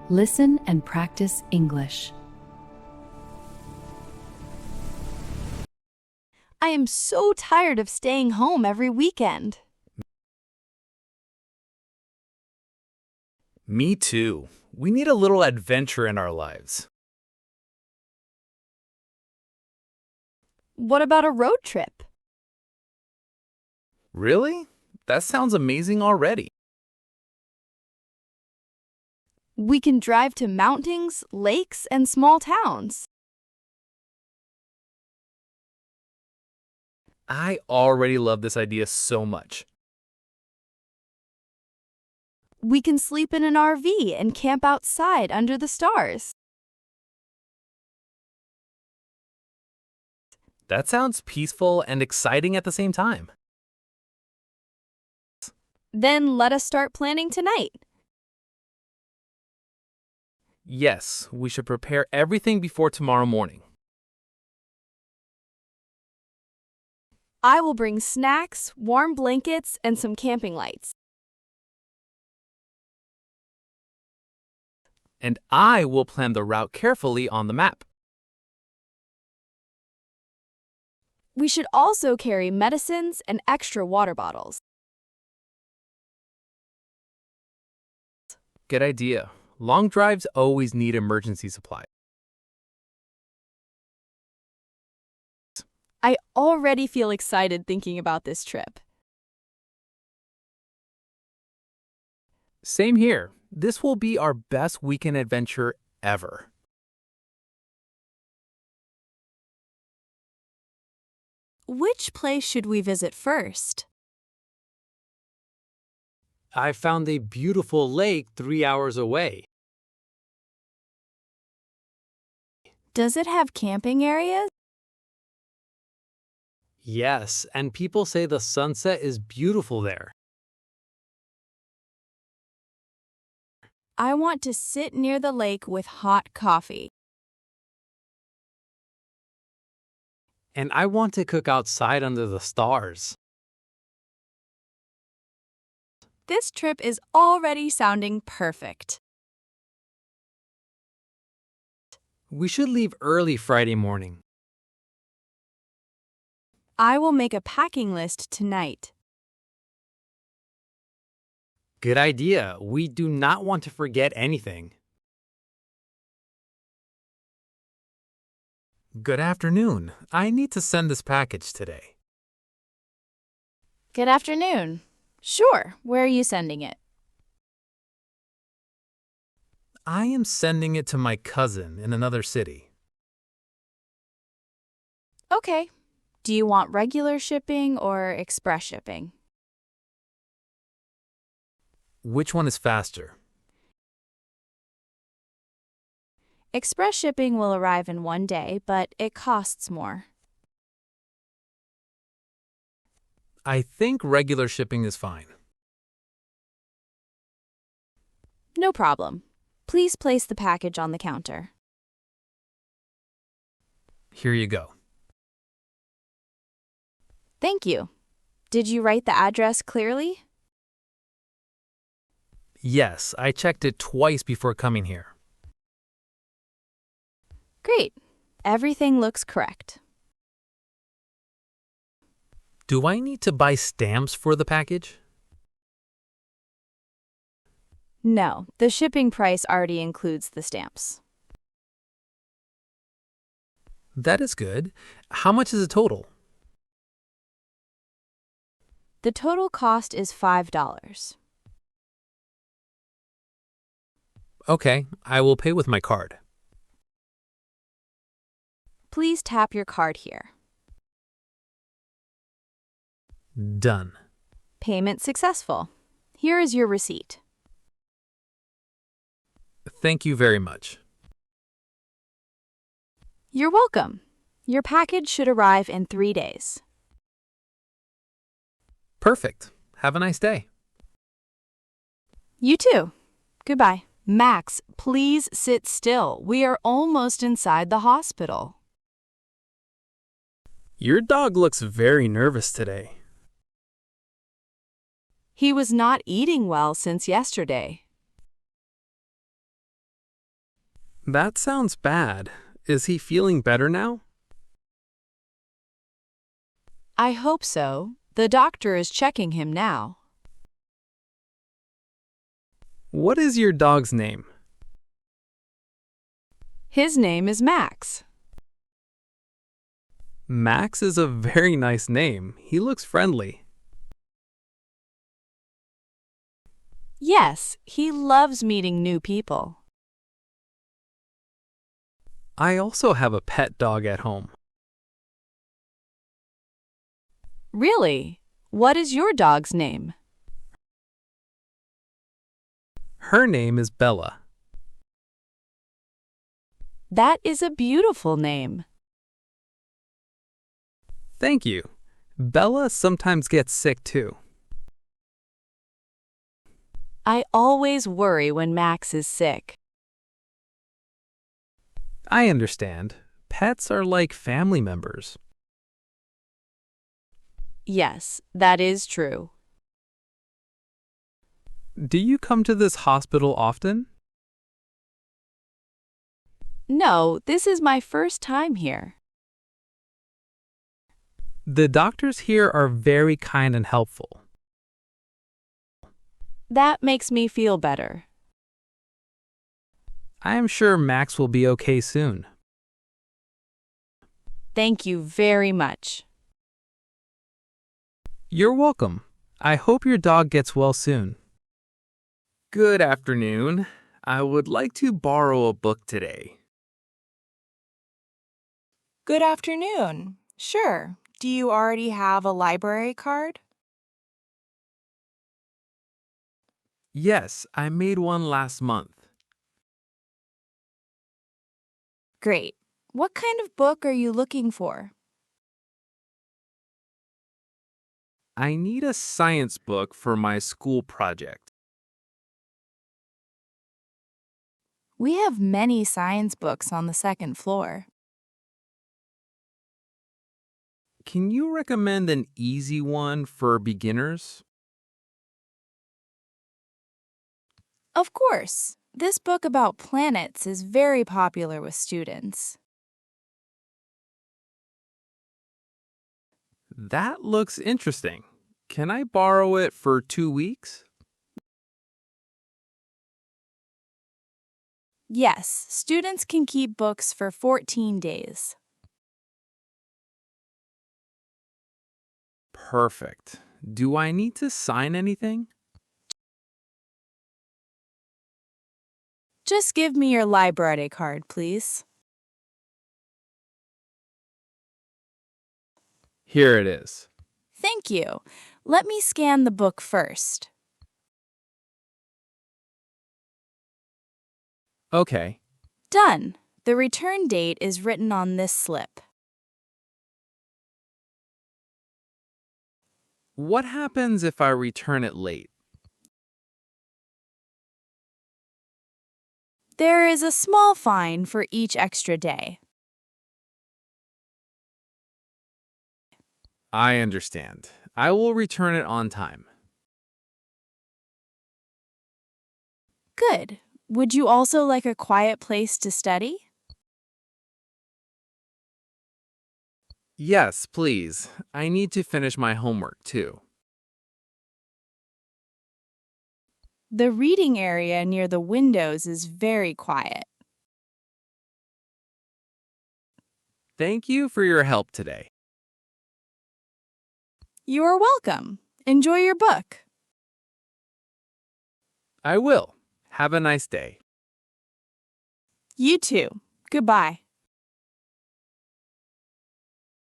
Listen and practice English. I am so tired of staying home every weekend. Me too. We need a little adventure in our lives. What about a road trip? Really? That sounds amazing already. We can drive to mountains, lakes, and small towns. I already love this idea so much. We can sleep in an RV and camp outside under the stars. That sounds peaceful and exciting at the same time. Then let us start planning tonight. Yes, we should prepare everything before tomorrow morning. I will bring snacks, warm blankets, and some camping lights. And I will plan the route carefully on the map. We should also carry medicines and extra water bottles. Good idea. Long drives always need emergency supplies. I already feel excited thinking about this trip. Same here. This will be our best weekend adventure ever. Which place should we visit first? I found a beautiful lake 3 hours away. Does it have camping areas? Yes, and people say the sunset is beautiful there. I want to sit near the lake with hot coffee. And I want to cook outside under the stars. This trip is already sounding perfect. We should leave early Friday morning. I will make a packing list tonight. Good idea. We do not want to forget anything. Good afternoon. I need to send this package today. Good afternoon. Sure, where are you sending it? I am sending it to my cousin in another city. Okay. Do you want regular shipping or express shipping? Which one is faster? Express shipping will arrive in 1 day, but it costs more. I think regular shipping is fine. No problem. Please place the package on the counter. Here you go. Thank you. Did you write the address clearly? Yes, I checked it twice before coming here. Great. Everything looks correct. Do I need to buy stamps for the package? No, the shipping price already includes the stamps. That is good. How much is the total? The total cost is $5. Okay, I will pay with my card. Please tap your card here. Done. Payment successful. Here is your receipt. Thank you very much. You're welcome. Your package should arrive in 3 days. Perfect. Have a nice day. You too. Goodbye. Max, please sit still. We are almost inside the hospital. Your dog looks very nervous today. He was not eating well since yesterday. That sounds bad. Is he feeling better now? I hope so. The doctor is checking him now. What is your dog's name? His name is Max. Max is a very nice name. He looks friendly. Yes, he loves meeting new people. I also have a pet dog at home. Really? What is your dog's name? Her name is Bella. That is a beautiful name. Thank you. Bella sometimes gets sick too. I always worry when Max is sick. I understand. Pets are like family members. Yes, that is true. Do you come to this hospital often? No, this is my first time here. The doctors here are very kind and helpful. That makes me feel better. I am sure Max will be okay soon. Thank you very much. You're welcome. I hope your dog gets well soon. Good afternoon. I would like to borrow a book today. Good afternoon. Sure. Do you already have a library card? Yes, I made one last month. Great. What kind of book are you looking for? I need a science book for my school project. We have many science books on the second floor. Can you recommend an easy one for beginners? Of course. This book about planets is very popular with students. That looks interesting. Can I borrow it for 2 weeks? Yes, students can keep books for 14 days. Perfect. Do I need to sign anything? Just give me your library card, please. Here it is. Thank you. Let me scan the book first. Okay. Done. The return date is written on this slip. What happens if I return it late? There is a small fine for each extra day. I understand. I will return it on time. Good. Would you also like a quiet place to study? Yes, please. I need to finish my homework too. The reading area near the windows is very quiet. Thank you for your help today. You are welcome. Enjoy your book. I will. Have a nice day. You too. Goodbye.